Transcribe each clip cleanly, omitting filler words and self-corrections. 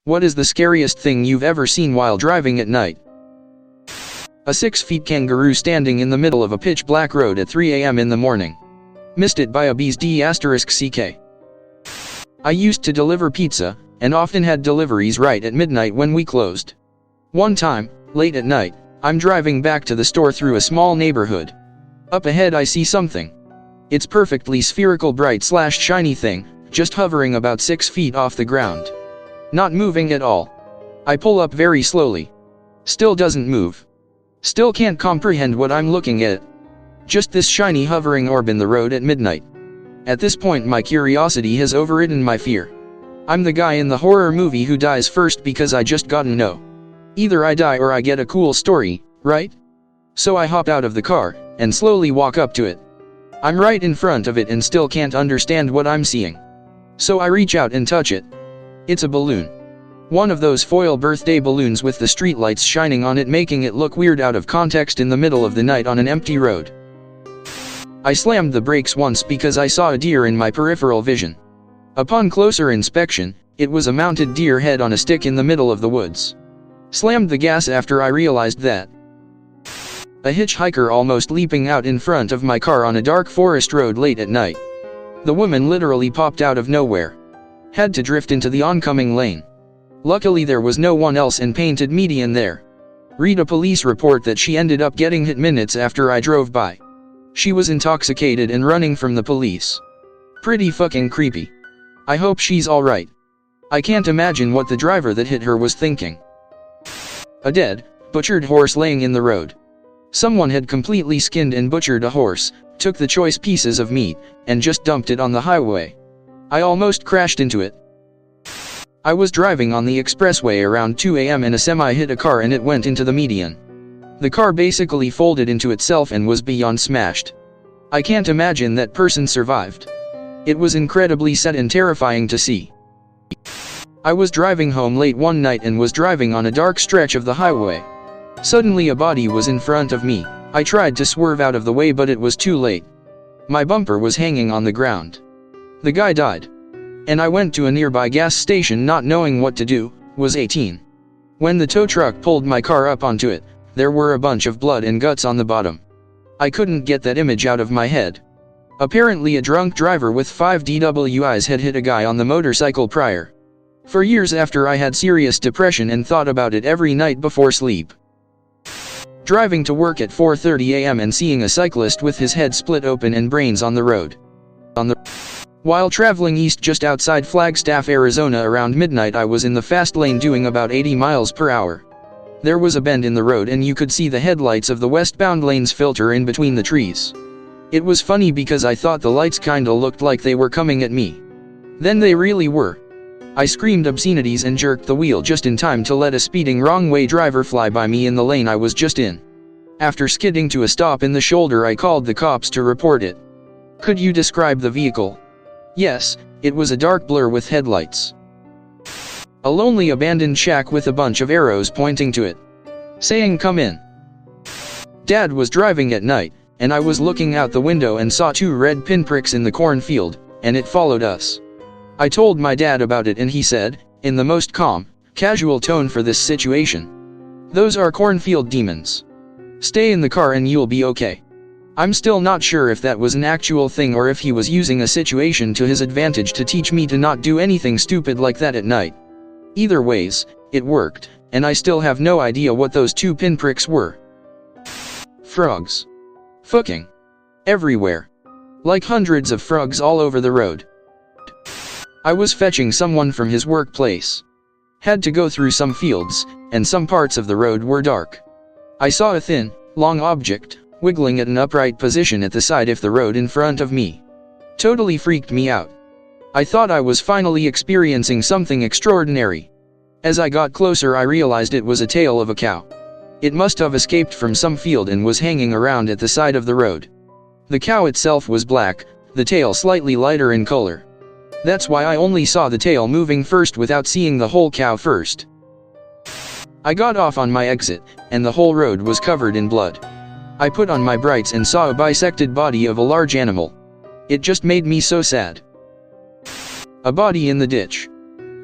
What is the scariest thing you've ever seen while driving at night? A 6-foot kangaroo standing in the middle of a pitch-black road at 3 a.m. in the morning. Missed it by a bee's d*ck. I used to deliver pizza, and often had deliveries right at midnight when we closed. One time, late at night, I'm driving back to the store through a small neighborhood. Up ahead I see something. It's perfectly spherical bright/shiny thing, just hovering about 6 feet off the ground. Not moving at all. I pull up very slowly. Still doesn't move. Still can't comprehend what I'm looking at. Just this shiny hovering orb in the road at midnight. At this point my curiosity has overridden my fear. I'm the guy in the horror movie who dies first because I just gotta know. Either I die or I get a cool story, right? So I hop out of the car, and slowly walk up to it. I'm right in front of it and still can't understand what I'm seeing. So I reach out and touch it. It's a balloon. One of those foil birthday balloons with the streetlights shining on it, making it look weird out of context in the middle of the night on an empty road. I slammed the brakes once because I saw a deer in my peripheral vision. Upon closer inspection, it was a mounted deer head on a stick in the middle of the woods. Slammed the gas after I realized that. A hitchhiker almost leaping out in front of my car on a dark forest road late at night. The woman literally popped out of nowhere. Had to drift into the oncoming lane. Luckily there was no one else and painted median there. Read a police report that she ended up getting hit minutes after I drove by. She was intoxicated and running from the police. Pretty fucking creepy. I hope she's alright. I can't imagine what the driver that hit her was thinking. A dead, butchered horse laying in the road. Someone had completely skinned and butchered a horse, took the choice pieces of meat, and just dumped it on the highway. I almost crashed into it. I was driving on the expressway around 2 a.m. and a semi hit a car and it went into the median. The car basically folded into itself and was beyond smashed. I can't imagine that person survived. It was incredibly sad and terrifying to see. I was driving home late one night and was driving on a dark stretch of the highway. Suddenly a body was in front of me. I tried to swerve out of the way but it was too late. My bumper was hanging on the ground. The guy died. And I went to a nearby gas station not knowing what to do, was 18. When the tow truck pulled my car up onto it, there were a bunch of blood and guts on the bottom. I couldn't get that image out of my head. Apparently a drunk driver with 5 DWIs had hit a guy on the motorcycle prior. For years after I had serious depression and thought about it every night before sleep. Driving to work at 4:30 a.m. and seeing a cyclist with his head split open and brains on the road. While traveling east just outside Flagstaff, Arizona around midnight, I was in the fast lane doing about 80 miles per hour. There was a bend in the road and you could see the headlights of the westbound lanes filter in between the trees. It was funny because I thought the lights kinda looked like they were coming at me. Then they really were. I screamed obscenities and jerked the wheel just in time to let a speeding wrong-way driver fly by me in the lane I was just in. After skidding to a stop in the shoulder, I called the cops to report it. Could you describe the vehicle? Yes, it was a dark blur with headlights. A lonely abandoned shack with a bunch of arrows pointing to it, saying come in. Dad was driving at night, and I was looking out the window and saw 2 red pinpricks in the cornfield, and it followed us. I told my dad about it and he said, in the most calm, casual tone for this situation, "Those are cornfield demons. Stay in the car and you'll be okay." I'm still not sure if that was an actual thing or if he was using a situation to his advantage to teach me to not do anything stupid like that at night. Either ways, it worked, and I still have no idea what those 2 pinpricks were. Frogs. Fucking everywhere. Like hundreds of frogs all over the road. I was fetching someone from his workplace. Had to go through some fields, and some parts of the road were dark. I saw a thin, long object, wiggling at an upright position at the side of the road in front of me. Totally freaked me out. I thought I was finally experiencing something extraordinary. As I got closer I realized it was a tail of a cow. It must have escaped from some field and was hanging around at the side of the road. The cow itself was black, the tail slightly lighter in color. That's why I only saw the tail moving first without seeing the whole cow first. I got off on my exit, and the whole road was covered in blood. I put on my brights and saw a bisected body of a large animal. It just made me so sad. A body in the ditch.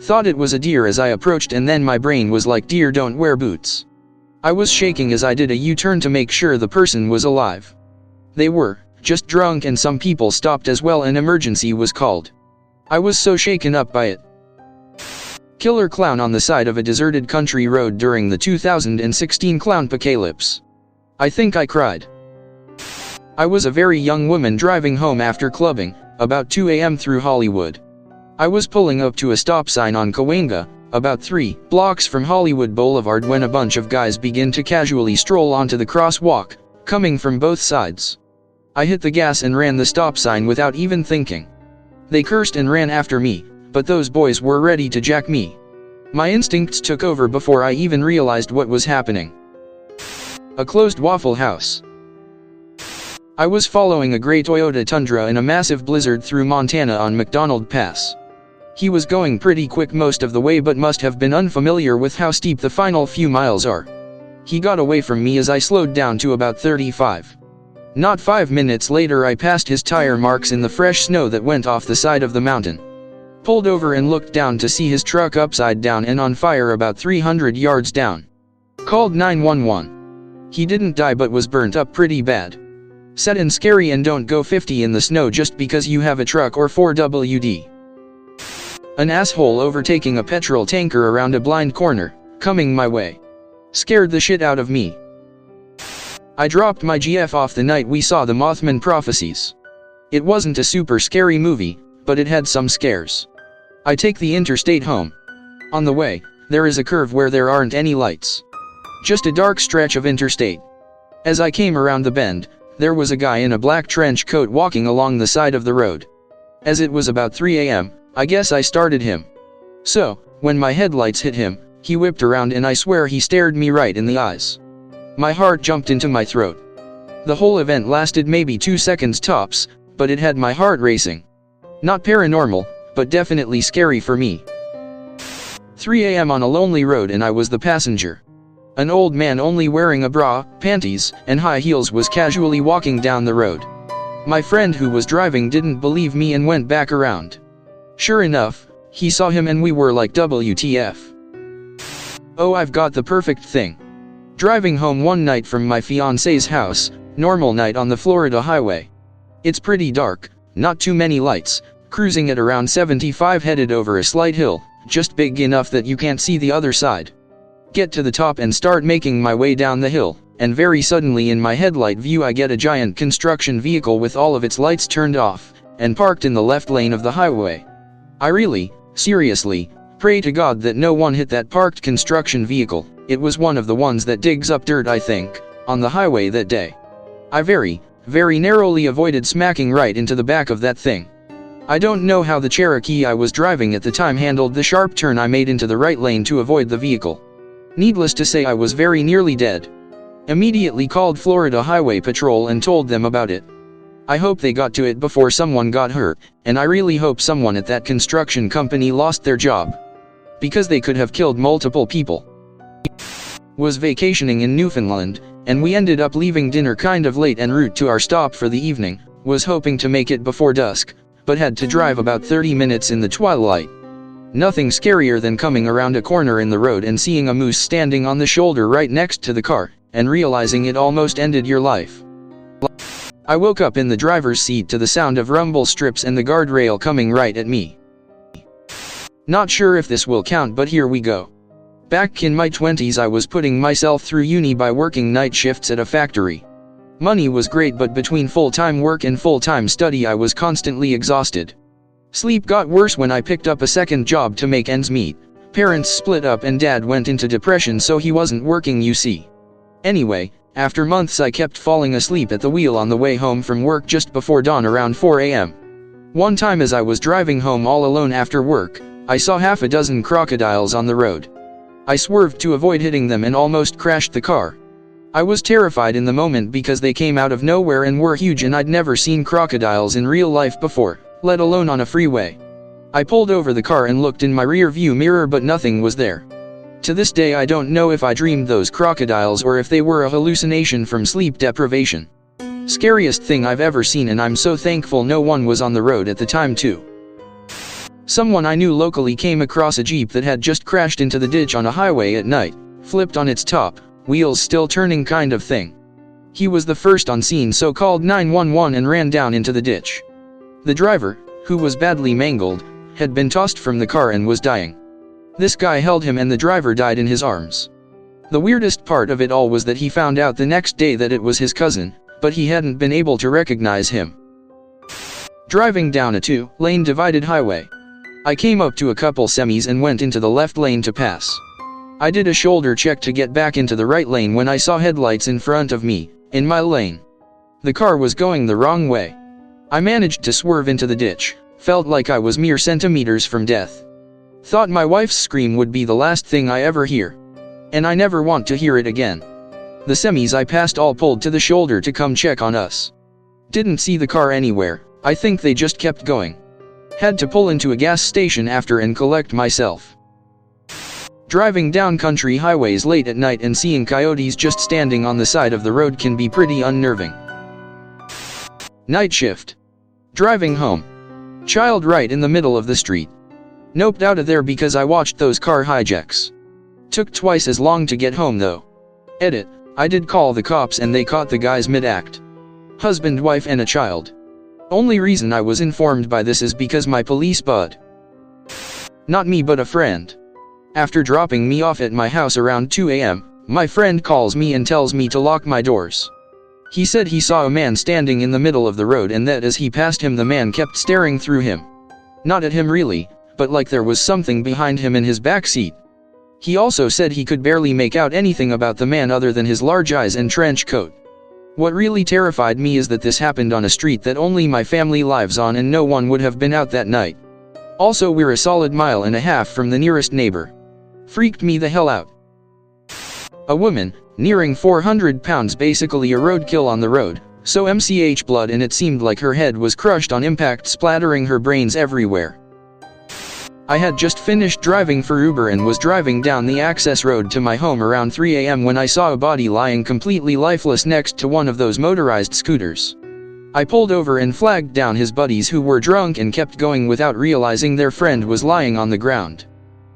Thought it was a deer as I approached, and then my brain was like, deer don't wear boots. I was shaking as I did a U-turn to make sure the person was alive. They were, just drunk, and some people stopped as well. An emergency was called. I was so shaken up by it. Killer clown on the side of a deserted country road during the 2016 clownpocalypse. I think I cried. I was a very young woman driving home after clubbing, about 2 a.m. through Hollywood. I was pulling up to a stop sign on Cahuenga, about 3 blocks from Hollywood Boulevard, when a bunch of guys begin to casually stroll onto the crosswalk, coming from both sides. I hit the gas and ran the stop sign without even thinking. They cursed and ran after me, but those boys were ready to jack me. My instincts took over before I even realized what was happening. A closed Waffle House. I was following a gray Toyota Tundra in a massive blizzard through Montana on McDonald Pass. He was going pretty quick most of the way, but must have been unfamiliar with how steep the final few miles are. He got away from me as I slowed down to about 35. Not 5 minutes later, I passed his tire marks in the fresh snow that went off the side of the mountain. Pulled over and looked down to see his truck upside down and on fire about 300 yards down. Called 911. He didn't die but was burnt up pretty bad. Sad and scary, and don't go 50 in the snow just because you have a truck or 4WD. An asshole overtaking a petrol tanker around a blind corner, coming my way. Scared the shit out of me. I dropped my GF off the night we saw the Mothman Prophecies. It wasn't a super scary movie, but it had some scares. I take the interstate home. On the way, there is a curve where there aren't any lights. Just a dark stretch of interstate. As I came around the bend, there was a guy in a black trench coat walking along the side of the road. As it was about 3 a.m., I guess I started him. So, when my headlights hit him, he whipped around and I swear he stared me right in the eyes. My heart jumped into my throat. The whole event lasted maybe 2 seconds tops, but it had my heart racing. Not paranormal, but definitely scary for me. 3 a.m. on a lonely road and I was the passenger. An old man only wearing a bra, panties, and high heels was casually walking down the road. My friend who was driving didn't believe me and went back around. Sure enough, he saw him and we were like, WTF. Oh, I've got the perfect thing. Driving home one night from my fiance's house, normal night on the Florida highway. It's pretty dark, not too many lights, cruising at around 75 headed over a slight hill, just big enough that you can't see the other side. Get to the top and start making my way down the hill, and very suddenly in my headlight view I get a giant construction vehicle with all of its lights turned off, and parked in the left lane of the highway. I really, seriously, pray to God that no one hit that parked construction vehicle. It was one of the ones that digs up dirt, I think, on the highway that day. I very narrowly avoided smacking right into the back of that thing. I don't know how the Cherokee I was driving at the time handled the sharp turn I made into the right lane to avoid the vehicle. Needless to say, I was very nearly dead. Immediately called Florida Highway Patrol and told them about it. I hope they got to it before someone got hurt, and I really hope someone at that construction company lost their job. Because they could have killed multiple people. Was vacationing in Newfoundland, and we ended up leaving dinner kind of late en route to our stop for the evening. Was hoping to make it before dusk, but had to drive about 30 minutes in the twilight. Nothing scarier than coming around a corner in the road and seeing a moose standing on the shoulder right next to the car, and realizing it almost ended your life. I woke up in the driver's seat to the sound of rumble strips and the guardrail coming right at me. Not sure if this will count, but here we go. Back in my 20s I was putting myself through uni by working night shifts at a factory. Money was great, but between full-time work and full-time study I was constantly exhausted. Sleep got worse when I picked up a second job to make ends meet. Parents split up and Dad went into depression, so he wasn't working, you see. Anyway, after months I kept falling asleep at the wheel on the way home from work just before dawn around 4 a.m. One time as I was driving home all alone after work, I saw half a dozen crocodiles on the road. I swerved to avoid hitting them and almost crashed the car. I was terrified in the moment because they came out of nowhere and were huge, and I'd never seen crocodiles in real life before, let alone on a freeway. I pulled over the car and looked in my rear view mirror, but nothing was there. To this day I don't know if I dreamed those crocodiles or if they were a hallucination from sleep deprivation. Scariest thing I've ever seen, and I'm so thankful no one was on the road at the time too. Someone I knew locally came across a Jeep that had just crashed into the ditch on a highway at night, flipped on its top, wheels still turning kind of thing. He was the first on scene, so called 911 and ran down into the ditch. The driver, who was badly mangled, had been tossed from the car and was dying. This guy held him and the driver died in his arms. The weirdest part of it all was that he found out the next day that it was his cousin, but he hadn't been able to recognize him. Driving down a 2-lane divided highway. I came up to a couple semis and went into the left lane to pass. I did a shoulder check to get back into the right lane when I saw headlights in front of me, in my lane. The car was going the wrong way. I managed to swerve into the ditch, felt like I was mere centimeters from death. Thought my wife's scream would be the last thing I ever hear. And I never want to hear it again. The semis I passed all pulled to the shoulder to come check on us. Didn't see the car anywhere, I think they just kept going. Had to pull into a gas station after and collect myself. Driving down country highways late at night and seeing coyotes just standing on the side of the road can be pretty unnerving. Night shift. Driving home. Child right in the middle of the street. Noped out of there because I watched those car hijacks. Took twice as long to get home though. Edit, I did call the cops and they caught the guys mid-act. Husband, wife and a child. Only reason I was informed by this is because my police bud. Not me but a friend. After dropping me off at my house around 2 a.m., my friend calls me and tells me to lock my doors. He said he saw a man standing in the middle of the road and that as he passed him the man kept staring through him. Not at him really, but like there was something behind him in his back seat. He also said he could barely make out anything about the man other than his large eyes and trench coat. What really terrified me is that this happened on a street that only my family lives on and no one would have been out that night. Also we're a solid 1.5 miles from the nearest neighbor. Freaked me the hell out. A woman, nearing 400 pounds, basically a roadkill on the road, so MCH blood and it seemed like her head was crushed on impact, splattering her brains everywhere. I had just finished driving for Uber and was driving down the access road to my home around 3 a.m. when I saw a body lying completely lifeless next to one of those motorized scooters. I pulled over and flagged down his buddies who were drunk and kept going without realizing their friend was lying on the ground.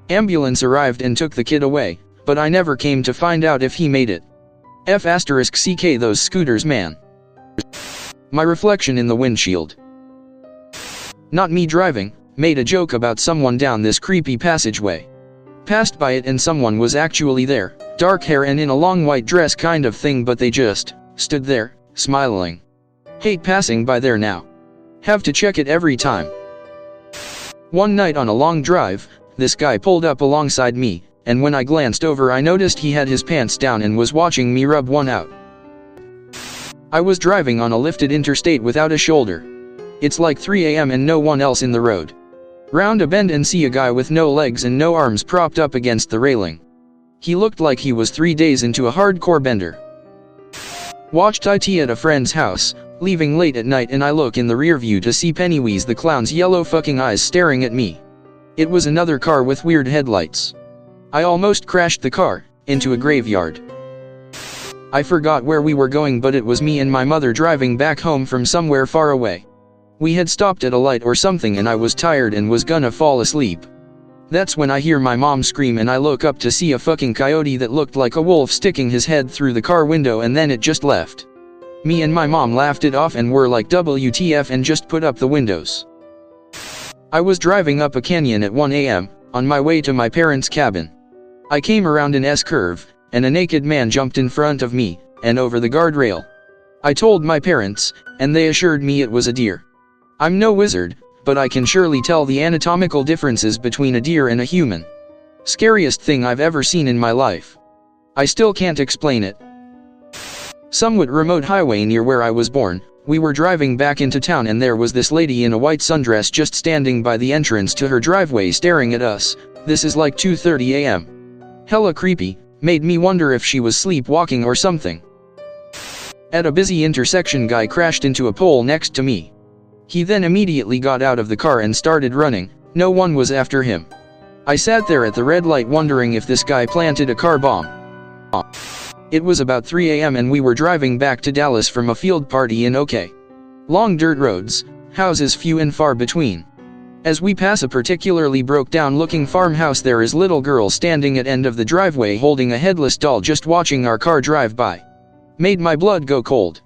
Ambulance arrived and took the kid away, but I never came to find out if he made it. *CK those scooters, man. My reflection in the windshield. Not me driving. Made a joke about someone down this creepy passageway. Passed by it and someone was actually there, dark hair and in a long white dress kind of thing, but they just stood there, smiling. Hate passing by there now. Have to check it every time. One night on a long drive, this guy pulled up alongside me, and when I glanced over I noticed he had his pants down and was watching me rub one out. I was driving on a lifted interstate without a shoulder. It's like 3 a.m. and no one else in the road. Round a bend and see a guy with no legs and no arms propped up against the railing. He looked like he was 3 days into a hardcore bender. Watched it at a friend's house, leaving late at night, and I look in the rear view to see Pennywise the clown's yellow fucking eyes staring at me. It was another car with weird headlights. I almost crashed the car into a graveyard. I forgot where we were going, but it was me and my mother driving back home from somewhere far away. We had stopped at a light or something and I was tired and was gonna fall asleep. That's when I hear my mom scream and I look up to see a fucking coyote that looked like a wolf sticking his head through the car window, and then it just left. Me and my mom laughed it off and were like WTF and just put up the windows. I was driving up a canyon at 1 a.m. on my way to my parents' cabin. I came around an S-curve, and a naked man jumped in front of me, and over the guardrail. I told my parents, and they assured me it was a deer. I'm no wizard, but I can surely tell the anatomical differences between a deer and a human. Scariest thing I've ever seen in my life. I still can't explain it. Somewhat remote highway near where I was born, we were driving back into town and there was this lady in a white sundress just standing by the entrance to her driveway staring at us. This is like 2:30 a.m. Hella creepy, made me wonder if she was sleepwalking or something. At a busy intersection, guy crashed into a pole next to me. He then immediately got out of the car and started running. No one was after him. I sat there at the red light wondering if this guy planted a car bomb. It was about 3 a.m. and we were driving back to Dallas from a field party in OK. Long dirt roads, houses few and far between. As we pass a particularly broke-down looking farmhouse, there is little girl standing at end of the driveway holding a headless doll, just watching our car drive by. Made my blood go cold.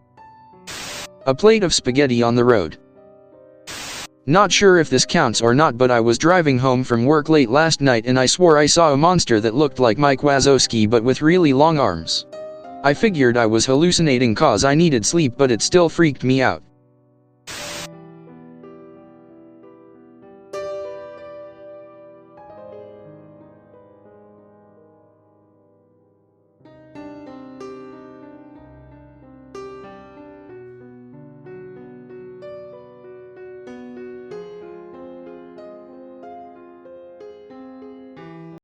A plate of spaghetti on the road. Not sure if this counts or not, but I was driving home from work late last night and I swore I saw a monster that looked like Mike Wazowski but with really long arms. I figured I was hallucinating cause I needed sleep, but it still freaked me out.